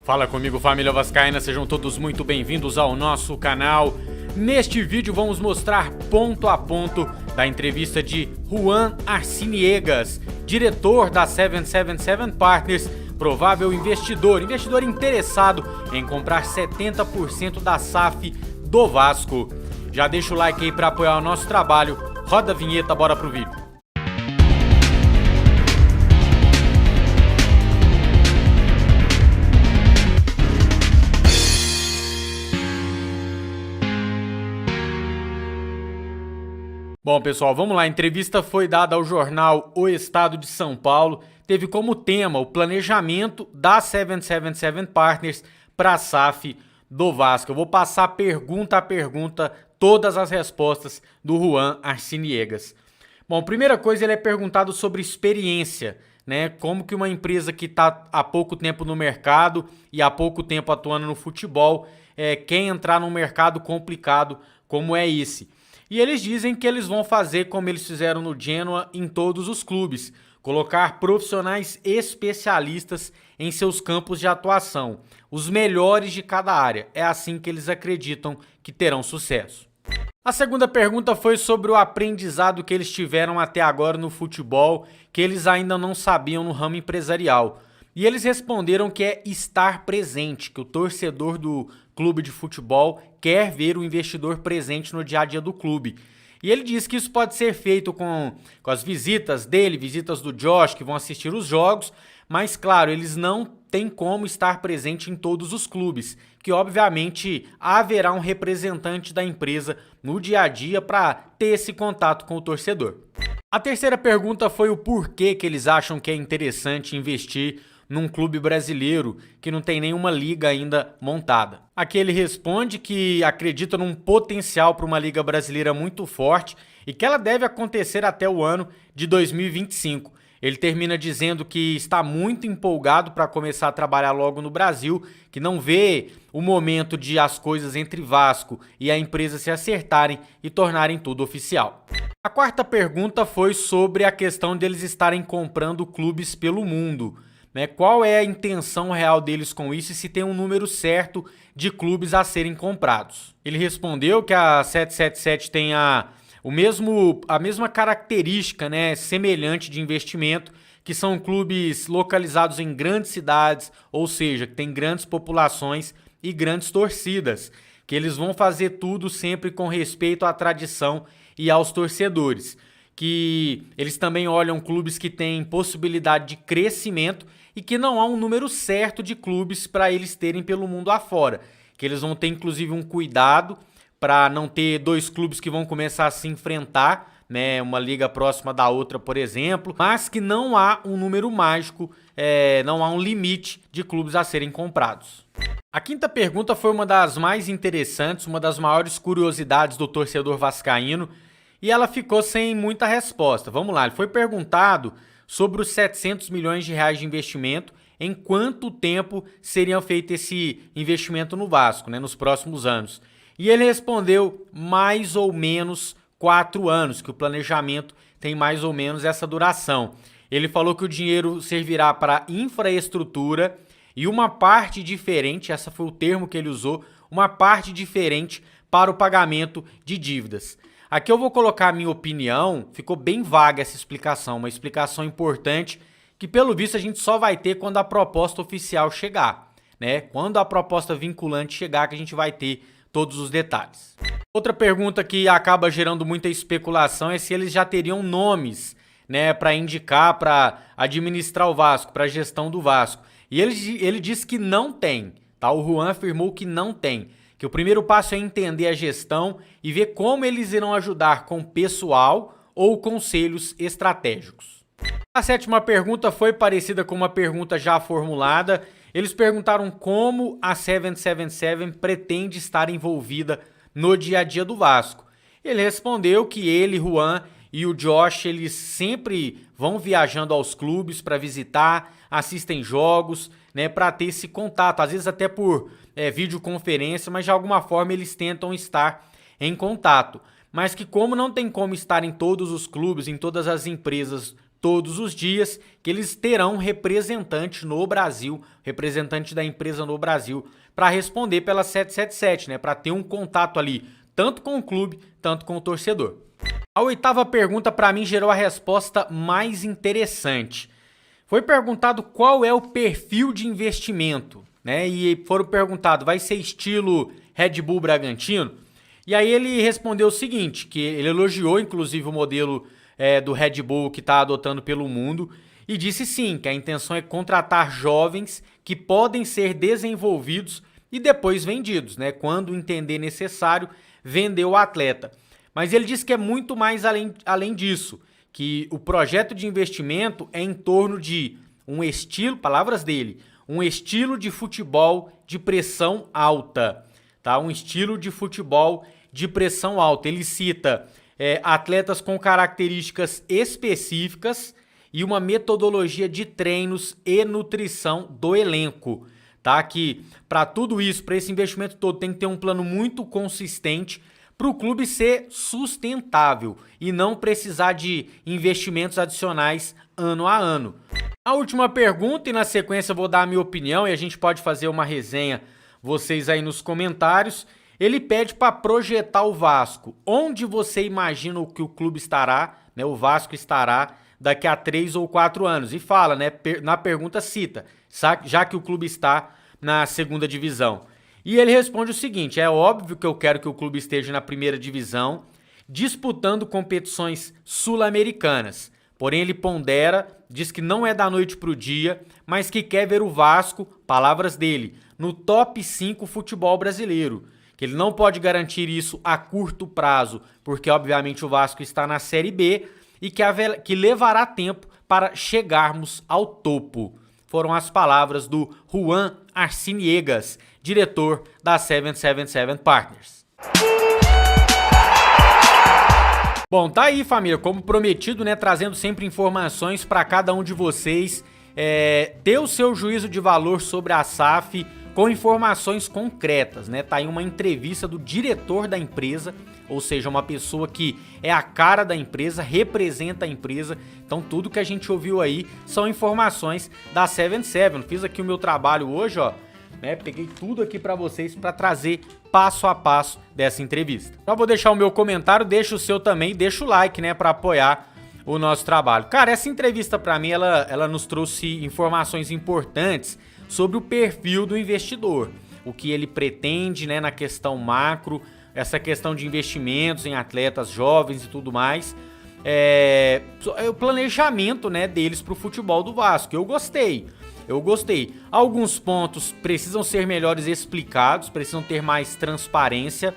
Fala comigo, família vascaína, sejam todos muito bem-vindos ao nosso canal. Neste vídeo vamos mostrar ponto a ponto da entrevista de Juan Arciniegas, diretor da 777 Partners, provável investidor interessado em comprar 70% da SAF do Vasco. Já deixa o like aí para apoiar o nosso trabalho, roda a vinheta, bora pro vídeo. Bom, pessoal, vamos lá. A entrevista foi dada ao jornal O Estado de São Paulo. Teve como tema o planejamento da 777 Partners para a SAF do Vasco. Eu vou passar pergunta a pergunta todas as respostas do Juan Arciniegas. Bom, primeira coisa, ele é perguntado sobre experiência, né? Como que uma empresa que está há pouco tempo no mercado e há pouco tempo atuando no futebol quer entrar num mercado complicado como é esse. E eles dizem que eles vão fazer como eles fizeram no Genoa em todos os clubes, colocar profissionais especialistas em seus campos de atuação, os melhores de cada área. É assim que eles acreditam que terão sucesso. A segunda pergunta foi sobre o aprendizado que eles tiveram até agora no futebol, que eles ainda não sabiam no ramo empresarial. E eles responderam que é estar presente, que o torcedor do clube de futebol quer ver o investidor presente no dia a dia do clube. E ele diz que isso pode ser feito com as visitas dele, visitas do Josh, que vão assistir os jogos, mas claro, eles não têm como estar presente em todos os clubes, que obviamente haverá um representante da empresa no dia a dia para ter esse contato com o torcedor. A terceira pergunta foi o porquê que eles acham que é interessante investir num clube brasileiro que não tem nenhuma liga ainda montada. Aqui ele responde que acredita num potencial para uma liga brasileira muito forte e que ela deve acontecer até o ano de 2025. Ele termina dizendo que está muito empolgado para começar a trabalhar logo no Brasil, que não vê o momento de as coisas entre Vasco e a empresa se acertarem e tornarem tudo oficial. A quarta pergunta foi sobre a questão deles estarem comprando clubes pelo mundo. Qual é a intenção real deles com isso e se tem um número certo de clubes a serem comprados. Ele respondeu que a 777 tem a mesma característica, semelhante de investimento, que são clubes localizados em grandes cidades, ou seja, que tem grandes populações e grandes torcidas, que eles vão fazer tudo sempre com respeito à tradição e aos torcedores, que eles também olham clubes que têm possibilidade de crescimento e que não há um número certo de clubes para eles terem pelo mundo afora, que eles vão ter inclusive um cuidado para não ter dois clubes que vão começar a se enfrentar, uma liga próxima da outra, por exemplo, mas que não há um número mágico, não há um limite de clubes a serem comprados. A quinta pergunta foi uma das mais interessantes, uma das maiores curiosidades do torcedor vascaíno, e ela ficou sem muita resposta. Vamos lá, ele foi perguntado sobre os 700 milhões de reais de investimento, em quanto tempo seria feito esse investimento no Vasco, nos próximos anos. E ele respondeu mais ou menos 4 anos, que o planejamento tem mais ou menos essa duração. Ele falou que o dinheiro servirá para infraestrutura e uma parte diferente, essa foi o termo que ele usou, uma parte diferente para o pagamento de dívidas. Aqui eu vou colocar a minha opinião, ficou bem vaga essa explicação, uma explicação importante que pelo visto a gente só vai ter quando a proposta oficial chegar, Quando a proposta vinculante chegar que a gente vai ter todos os detalhes. Outra pergunta que acaba gerando muita especulação é se eles já teriam nomes, para indicar, para administrar o Vasco, para a gestão do Vasco. E ele disse que não tem, tá? O Juan afirmou que não tem. Que o primeiro passo é entender a gestão e ver como eles irão ajudar com pessoal ou conselhos estratégicos. A sétima pergunta foi parecida com uma pergunta já formulada. Eles perguntaram como a 777 pretende estar envolvida no dia a dia do Vasco. Ele respondeu que ele, Juan e o Josh, eles sempre vão viajando aos clubes para visitar, assistem jogos, para ter esse contato, às vezes até por videoconferência, mas de alguma forma eles tentam estar em contato. Mas que como não tem como estar em todos os clubes, em todas as empresas todos os dias, que eles terão um representante no Brasil, representante da empresa no Brasil, para responder pela 777, né? Para ter um contato ali, tanto com o clube, tanto com o torcedor. A 8ª pergunta para mim gerou a resposta mais interessante. Foi perguntado qual é o perfil de investimento, né? E foram perguntado, vai ser estilo Red Bull Bragantino? E aí ele respondeu o seguinte, que ele elogiou inclusive o modelo do Red Bull que está adotando pelo mundo e disse sim, que a intenção é contratar jovens que podem ser desenvolvidos e depois vendidos, né? Quando entender necessário, vender o atleta. Mas ele disse que é muito mais além disso, que o projeto de investimento é em torno de um estilo, palavras dele, um estilo de futebol de pressão alta, tá? Um estilo de futebol de pressão alta. Ele cita atletas com características específicas e uma metodologia de treinos e nutrição do elenco, tá? Que para tudo isso, para esse investimento todo, tem que ter um plano muito consistente para o clube ser sustentável e não precisar de investimentos adicionais ano a ano. A última pergunta, e na sequência eu vou dar a minha opinião e a gente pode fazer uma resenha, vocês aí nos comentários. Ele pede para projetar o Vasco. Onde você imagina que o clube estará, né? O Vasco estará daqui a 3 ou 4 anos. E fala, né? Na pergunta cita, já que o clube está na 2ª divisão. E ele responde o seguinte, é óbvio que eu quero que o clube esteja na 1ª divisão, disputando competições sul-americanas. Porém, ele pondera, diz que não é da noite para o dia, mas que quer ver o Vasco, palavras dele, no top 5 futebol brasileiro. Que ele não pode garantir isso a curto prazo, porque obviamente o Vasco está na Série B e que levará tempo para chegarmos ao topo. Foram as palavras do Juan Arciniegas, diretor da 777 Partners. Bom, tá aí, família, como prometido, né, trazendo sempre informações para cada um de vocês, ter o seu juízo de valor sobre a SAF com informações concretas, né? Tá aí uma entrevista do diretor da empresa, ou seja, uma pessoa que é a cara da empresa, representa a empresa. Então tudo que a gente ouviu aí são informações da 77. Fiz aqui o meu trabalho hoje, ó, né? Peguei tudo aqui para vocês para trazer passo a passo dessa entrevista. Então vou deixar o meu comentário, deixa o seu também, deixa o like, né, para apoiar o nosso trabalho. Cara, essa entrevista para mim ela nos trouxe informações importantes sobre o perfil do investidor, o que ele pretende, né, na questão macro, essa questão de investimentos em atletas jovens e tudo mais, o planejamento, né, deles para o futebol do Vasco. Eu gostei. Alguns pontos precisam ser melhores explicados, precisam ter mais transparência,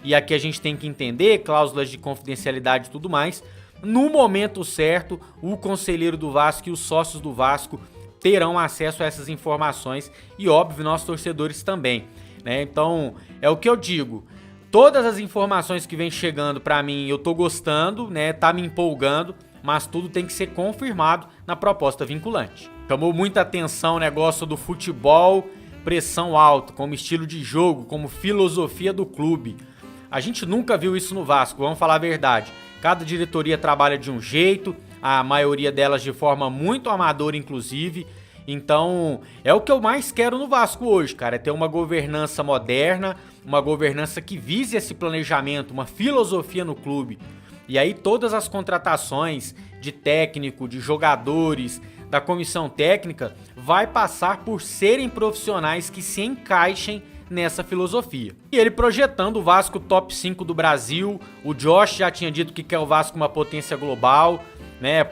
e aqui a gente tem que entender cláusulas de confidencialidade e tudo mais. No momento certo, o conselheiro do Vasco e os sócios do Vasco terão acesso a essas informações e, óbvio, nossos torcedores também, né? Então, é o que eu digo. Todas as informações que vem chegando pra mim, eu tô gostando, né? Tá me empolgando, mas tudo tem que ser confirmado na proposta vinculante. Chamou muita atenção o negócio do futebol, pressão alta, como estilo de jogo, como filosofia do clube. A gente nunca viu isso no Vasco, vamos falar a verdade. Cada diretoria trabalha de um jeito, a maioria delas de forma muito amadora, inclusive. Então, é o que eu mais quero no Vasco hoje, cara, é ter uma governança moderna, uma governança que vise esse planejamento, uma filosofia no clube. E aí todas as contratações de técnico, de jogadores, da comissão técnica, vai passar por serem profissionais que se encaixem nessa filosofia. E ele projetando o Vasco top 5 do Brasil, o Josh já tinha dito que quer o Vasco uma potência global, né,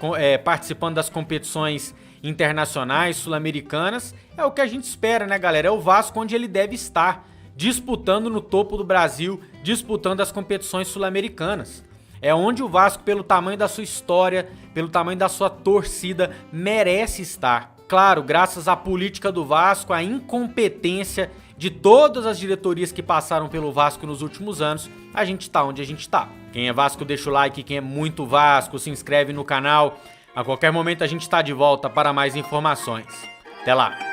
participando das competições internacionais, sul-americanas. É o que a gente espera, né, galera? É o Vasco onde ele deve estar, disputando no topo do Brasil, disputando as competições sul-americanas. É onde o Vasco, pelo tamanho da sua história, pelo tamanho da sua torcida, merece estar. Claro, graças à política do Vasco, à incompetência de todas as diretorias que passaram pelo Vasco nos últimos anos, a gente tá onde a gente tá. Quem é Vasco deixa o like, quem é muito Vasco se inscreve no canal. A qualquer momento a gente tá de volta para mais informações. Até lá!